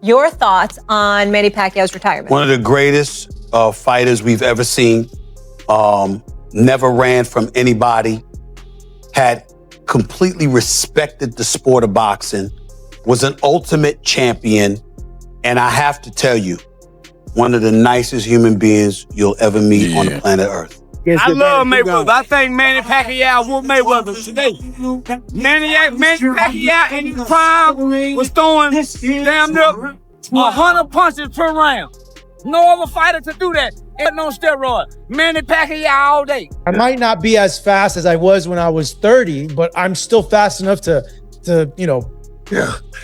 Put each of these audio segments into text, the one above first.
Your thoughts on Manny Pacquiao's retirement? One of the greatest fighters we've ever seen. Never ran from anybody. Had completely respected the sport of boxing. Was an ultimate champion. And I have to tell you, one of the nicest human beings you'll ever meet on the planet Earth. I love Mayweather. I think Manny Pacquiao whooped Mayweather today. Manny Pacquiao in his prime was throwing damn near 100 punches per round. No other fighter could do that. And on steroids. Manny Pacquiao all day. I might not be as fast as I was when I was 30, but I'm still fast enough to you know,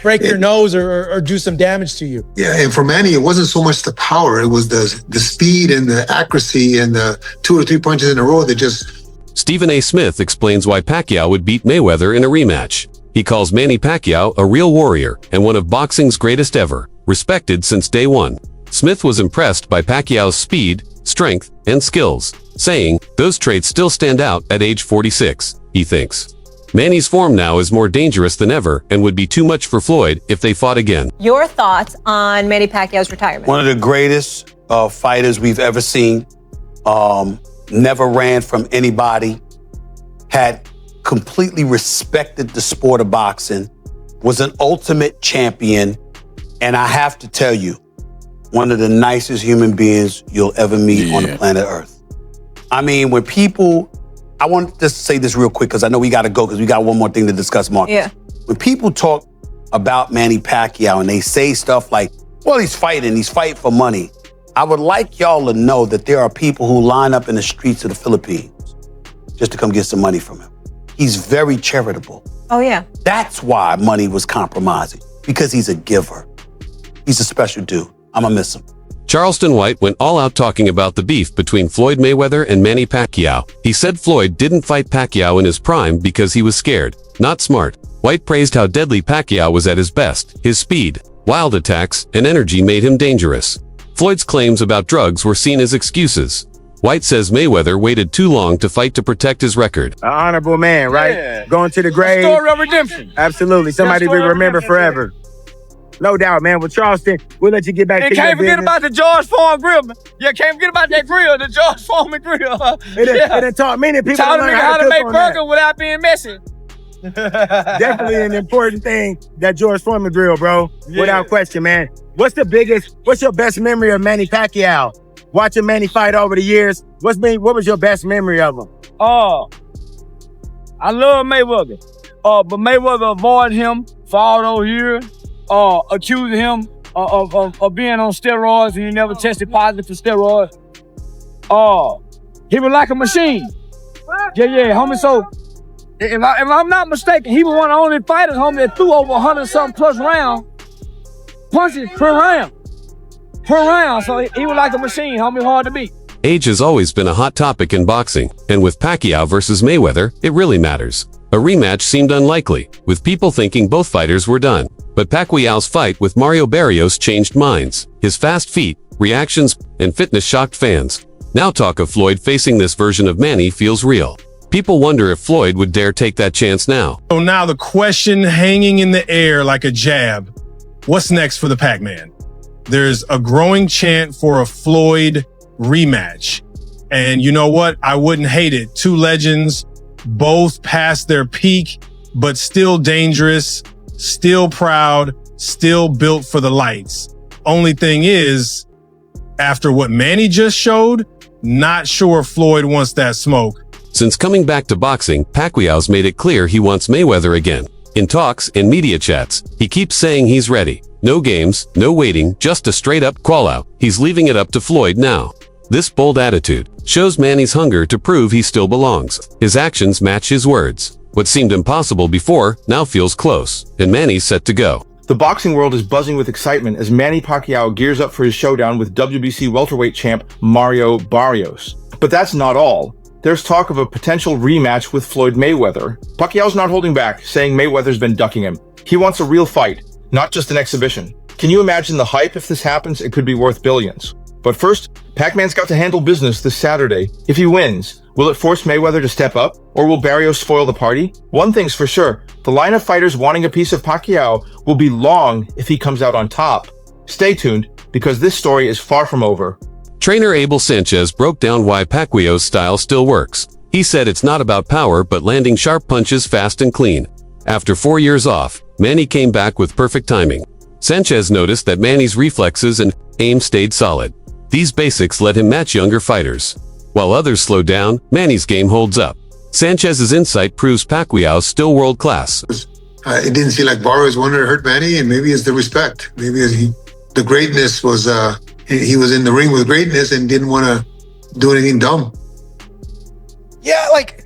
break your nose or do some damage to you. Yeah, and for Manny, it wasn't so much the power, it was the speed and the accuracy and the 2 or 3 punches in a row that just... StephenASmith explains why Pacquiao would beat Mayweather in a rematch. He calls Manny Pacquiao a real warrior and one of boxing's greatest ever, respected since day one. Smith was impressed by Pacquiao's speed, strength, and skills, saying, those traits still stand out at age 46, he thinks. Manny's form now is more dangerous than ever and would be too much for Floyd if they fought again. Your thoughts on Manny Pacquiao's retirement? One of the greatest fighters we've ever seen. Never ran from anybody. Had completely respected the sport of boxing. Was an ultimate champion. And I have to tell you, one of the nicest human beings you'll ever meet on the planet Earth. I mean, when people... I want to just say this real quick because I know we got to go because we got one more thing to discuss, Marcus. Yeah. When people talk about Manny Pacquiao and they say stuff like, well, he's fighting for money. I would like y'all to know that there are people who line up in the streets of the Philippines just to come get some money from him. He's very charitable. Oh, yeah. That's why money was compromising, because he's a giver. He's a special dude. I'm going to miss him. Charleston White went all out talking about the beef between FloydMayweather and Manny Pacquiao. He said Floyd didn't fight Pacquiao in his prime because he was scared, not smart. White praised how deadly Pacquiao was at his best. His speed, wild attacks, and energy made him dangerous. Floyd's claims about drugs were seen as excuses. White says Mayweather waited too long to fight to protect his record. An honorable man, right? Yeah. Going to the grave. A story of redemption. Absolutely. Somebody we remember forever. No doubt, man. With Charleston, we'll let you get back to your business. And can't forget about the George Foreman grill. Yeah, can't forget about that grill, the George Foreman grill. It taught many people how to make burger without being messy. Definitely an important thing, that George Foreman grill, bro. Yeah. Without question, man. What's your best memory of Manny Pacquiao? Watching Manny fight over the years, what was your best memory of him? Oh, I love Mayweather. But Mayweather avoided him for all those years. Accusing him of being on steroids, and he never tested positive for steroids. He was like a machine. Yeah, homie. So, if I'm not mistaken, he was one of the only fighters, homie, that threw over 100-something plus punches per round. So he was like a machine, homie, hard to beat. Age has always been a hot topic in boxing, and with Pacquiao versus Mayweather, it really matters. A rematch seemed unlikely, with people thinking both fighters were done. But Pacquiao's fight with Mario Barrios changed minds. His fast feet, reactions, and fitness shocked fans. Now talk of Floyd facing this version of Manny feels real. People wonder if Floyd would dare take that chance now. So now the question hanging in the air like a jab, what's next for the Pac-Man? There's a growing chant for a Floyd rematch. And you know what? I wouldn't hate it. Two legends, both past their peak, but still dangerous, still proud, still built for the lights. Only thing is, after what Manny just showed, not sure Floyd wants that smoke. Since coming back to boxing, Pacquiao's made it clear he wants Mayweather again. In talks and media chats, he keeps saying he's ready. No games, no waiting, just a straight-up call-out. He's leaving it up to Floyd now. This bold attitude shows Manny's hunger to prove he still belongs. His actions match his words. What seemed impossible before now feels close, and Manny's set to go. The boxing world is buzzing with excitement as Manny Pacquiao gears up for his showdown with WBC welterweight champ Mario Barrios. But that's not all. There's talk of a potential rematch with Floyd Mayweather. Pacquiao's not holding back, saying Mayweather's been ducking him. He wants a real fight, not just an exhibition. Can you imagine the hype if this happens? It could be worth billions. But first, Pac-Man's got to handle business this Saturday. If he wins, will it force Mayweather to step up, or will Barrios spoil the party? One thing's for sure, the line of fighters wanting a piece of Pacquiao will be long if he comes out on top. Stay tuned, because this story is far from over. Trainer Abel Sanchez broke down why Pacquiao's style still works. He said it's not about power but landing sharp punches fast and clean. After 4 years off, Manny came back with perfect timing. Sanchez noticed that Manny's reflexes and aim stayed solid. These basics let him match younger fighters. While others slowed down, Manny's game holds up. Sanchez's insight proves Pacquiao's still world-class. It didn't seem like Barrios wanted to hurt Manny, and maybe it's the respect. Maybe the greatness was, he was in the ring with greatness and didn't want to do anything dumb. Yeah, like,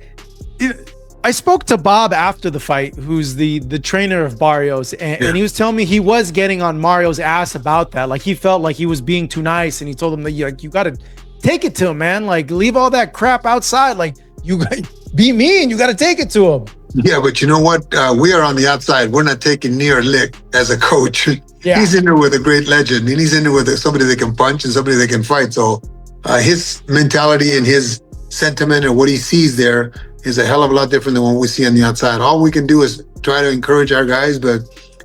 I spoke to Bob after the fight, who's the trainer of Barrios, and he was telling me he was getting on Mario's ass about that. Like, he felt like he was being too nice, and he told him that you got to take it to him, man. Like, leave all that crap outside. Like, you be mean, you got to take it to him. Yeah, but you know what? We are on the outside. We're not taking near a lick as a coach. Yeah. He's in there with a great legend, and he's in there with somebody that can punch and somebody that can fight. So his mentality and his sentiment and what he sees there is a hell of a lot different than what we see on the outside. All we can do is try to encourage our guys, but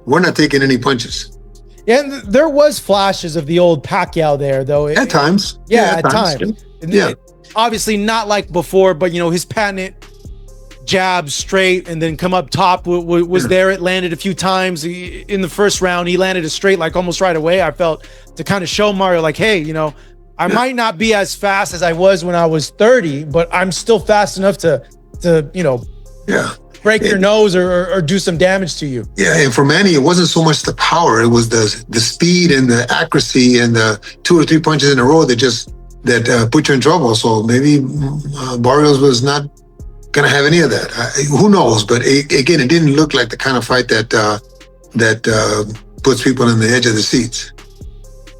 we're not taking any punches. Yeah, and there was flashes of the old Pacquiao there, though. At times. Yeah, at times. Yeah. Obviously not like before, but, you know, his patent jab straight and then come up top was there. It landed a few times in the first round. He landed it straight like almost right away. I felt to kind of show Mario like, hey, you know, I might not be as fast as I was when I was 30, but I'm still fast enough to you know, break your nose or do some damage to you. Yeah, and for Manny, it wasn't so much the power. It was the speed and the accuracy and the 2 or 3 punches in a row that put you in trouble. So maybe Barrios was not going to have any of that. Who knows? But again, it didn't look like the kind of fight that puts people on the edge of the seats.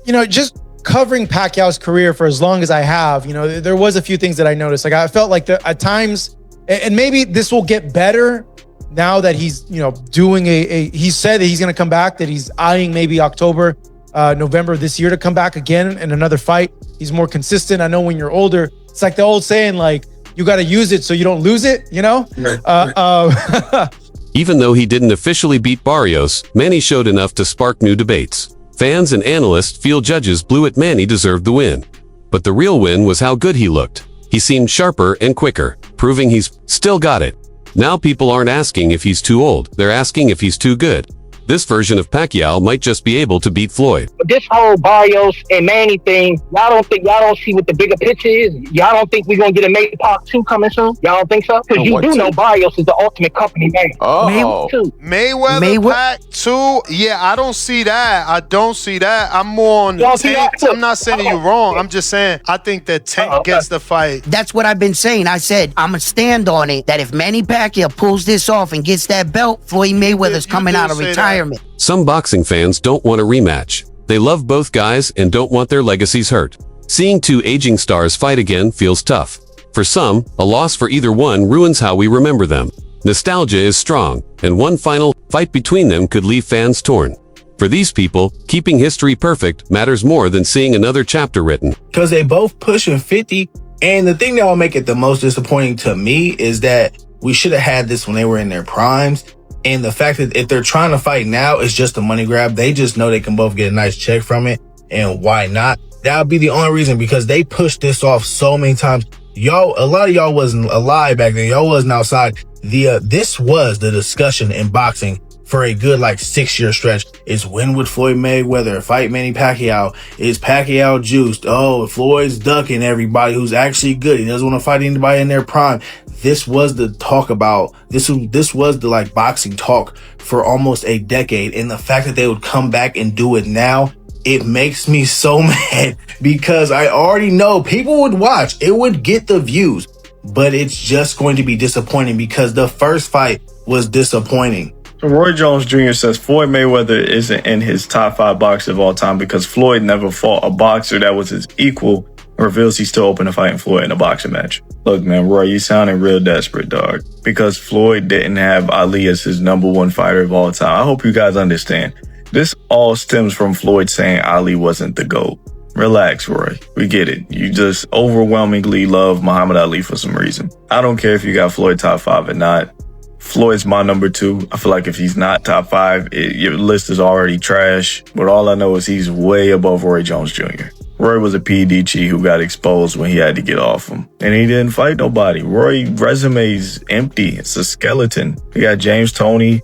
You know, just covering Pacquiao's career for as long as I have, you know, there was a few things that I noticed. Like, I felt like at times, and maybe this will get better now that he's, you know, doing he said that he's going to come back, that he's eyeing maybe October, November this year to come back again in another fight. He's more consistent. I know when you're older, it's like the old saying, like, you got to use it so you don't lose it, you know? Right. Even though he didn't officially beat Barrios, Manny showed enough to spark new debates. Fans and analysts feel judges blew it. Manny deserved the win. But the real win was how good he looked. He seemed sharper and quicker, proving he's still got it. Now people aren't asking if he's too old, they're asking if he's too good. This version of Pacquiao might just be able to beat Floyd. This whole Barrios and Manny thing, y'all don't see what the bigger picture is? Y'all don't think we're going to get a MannyPacquiao 2 coming soon? Y'all don't think so? Because you do know Barrios is the ultimate company man. Oh. Mayweather Pac 2? Yeah, I don't see that. I don't see that. I'm more on Tank. I'm not saying you wrong. I'm just saying I think that Tank gets the fight. That's what I've been saying. I said I'm going to stand on it that if Manny Pacquiao pulls this off and gets that belt, Floyd Mayweather's coming out of retirement. Some boxing fans don't want a rematch. They love both guys and don't want their legacies hurt. Seeing two aging stars fight again feels tough. For some, a loss for either one ruins how we remember them. Nostalgia is strong, and one final fight between them could leave fans torn. For these people, keeping history perfect matters more than seeing another chapter written. Because they both pushing 50, and the thing that will make it the most disappointing to me is that we should have had this when they were in their primes. And the fact that if they're trying to fight now, it's just a money grab. They just know they can both get a nice check from it. And why not? That would be the only reason, because they pushed this off so many times. Y'all, a lot of y'all wasn't alive back then. Y'all wasn't outside. This was the discussion in boxing for a good 6-year stretch. Is when would Floyd Mayweather fight Manny Pacquiao? Is Pacquiao juiced? Oh, Floyd's ducking everybody who's actually good. He doesn't want to fight anybody in their prime. This was the talk about, this was the boxing talk for almost a decade. And the fact that they would come back and do it now, it makes me so mad, because I already know people would watch. It would get the views, but it's just going to be disappointing because the first fight was disappointing. So Roy Jones Jr. says Floyd Mayweather isn't in his top 5 boxers of all time because Floyd never fought a boxer that was his equal, and reveals he's still open to fighting Floyd in a boxing match. Look, man, Roy, you sounding real desperate, dog. Because Floyd didn't have Ali as his #1 fighter of all time. I hope you guys understand. This all stems from Floyd saying Ali wasn't the GOAT. Relax, Roy. We get it. You just overwhelmingly love Muhammad Ali for some reason. I don't care if you got Floyd top 5 or not. Floyd's my number 2. I feel like if he's not top 5, your list is already trash. But all I know is he's way above Roy Jones Jr. Roy was a PDG who got exposed when he had to get off him. And he didn't fight nobody. Roy's resume's empty. It's a skeleton. He got James Toney.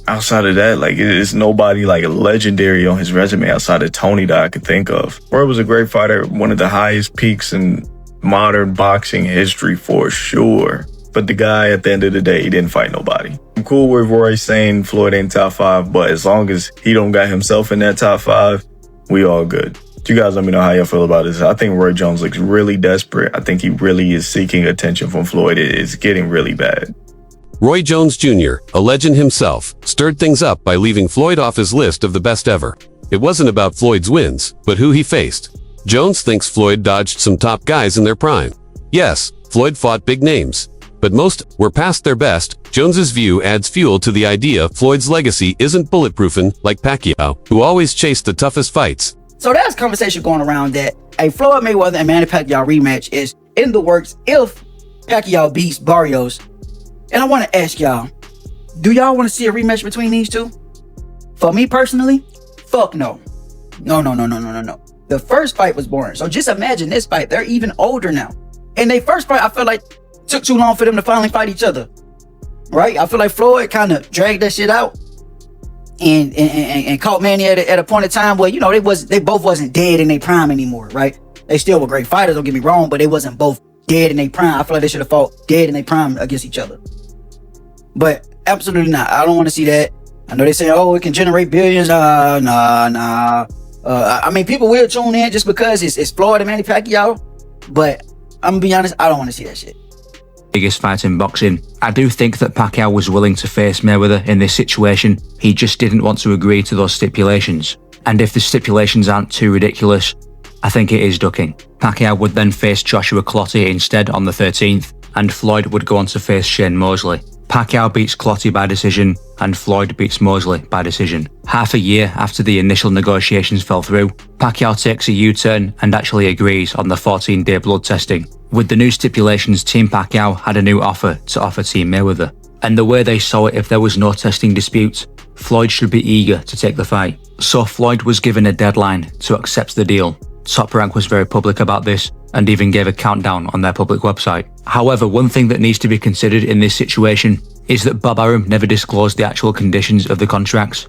Outside of that, like, it's nobody like legendary on his resume outside of Toney that I could think of. Roy was a great fighter, one of the highest peaks in modern boxing history for sure. But the guy, at the end of the day, he didn't fight nobody. I'm cool with Roy saying Floyd ain't top 5, but as long as he don't got himself in that top 5, we all good. You guys let me know how y'all feel about this. I think Roy Jones looks really desperate. I think he really is seeking attention from Floyd. It's getting really bad. Roy Jones Jr., a legend himself, stirred things up by leaving Floyd off his list of the best ever. It wasn't about Floyd's wins, but who he faced. Jones thinks Floyd dodged some top guys in their prime. Yes, Floyd fought big names, but most were past their best. Jones's view adds fuel to the idea Floyd's legacy isn't bulletproofing like Pacquiao, who always chased the toughest fights. So there's conversation going around that a Floyd Mayweather and Manny Pacquiao rematch is in the works if Pacquiao beats Barrios. And I want to ask y'all, do y'all want to see a rematch between these two? For me personally, fuck no. No. The first fight was boring. So just imagine this fight. They're even older now. And they first fight, I feel like took too long for them to finally fight each other. Right? I feel like Floyd kind of dragged that shit out and caught Manny at a point in time where, you know, they both wasn't dead in their prime anymore, right? They still were great fighters, don't get me wrong, but they wasn't both dead in their prime. I feel like they should have fought dead in their prime against each other. But absolutely not. I don't want to see that. I know they say, oh, it can generate billions. Nah. I mean, people will tune in just because it's Floyd and Manny Pacquiao. But I'm going to be honest, I don't want to see that shit. Biggest fight in boxing. I do think that Pacquiao was willing to face Mayweather in this situation. He just didn't want to agree to those stipulations. And if the stipulations aren't too ridiculous, I think it is ducking. Pacquiao would then face Joshua Clottey instead on the 13th, and Floyd would go on to face Shane Mosley. Pacquiao beats Clottey by decision, and Floyd beats Mosley by decision. Half a year after the initial negotiations fell through, Pacquiao takes a U-turn and actually agrees on the 14-day blood testing. With the new stipulations, Team Pacquiao had a new offer to offer Team Mayweather. And the way they saw it, if there was no testing dispute, Floyd should be eager to take the fight. So Floyd was given a deadline to accept the deal. Top Rank was very public about this and even gave a countdown on their public website. However, one thing that needs to be considered in this situation is that Bob Arum never disclosed the actual conditions of the contracts.